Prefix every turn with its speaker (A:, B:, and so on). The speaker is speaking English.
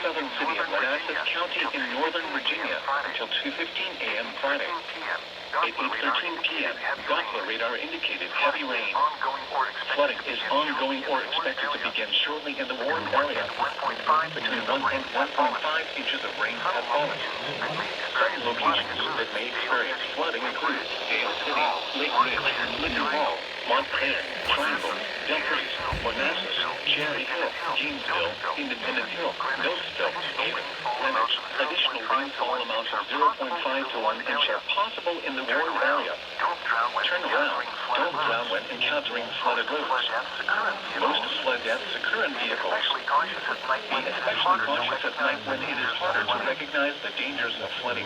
A: southern city of Manassas County in northern Virginia until 2:15 a.m. Friday. At 8:13 p.m., Doppler radar indicated heavy rain. Flooding is ongoing or expected to begin shortly in the warm area. Between 1 and 1.5 inches of rain have fallen. Some locations that may experience flooding include Dale City, Lake Ridge, Lincoln Hall, Montclair, Triangle, Dumfries, Manassas, Cherry Hill, Jeansville, Independent Hill, Nosville, Haven, Greenwich. Additional rainfall amounts of 0.5 to 1 inch are possible in the warm area. Turn around. Don't drown when encountering flooded roads. Most flood deaths occur in vehicles. Be especially cautious at night when it is harder to recognize the dangers of flooding.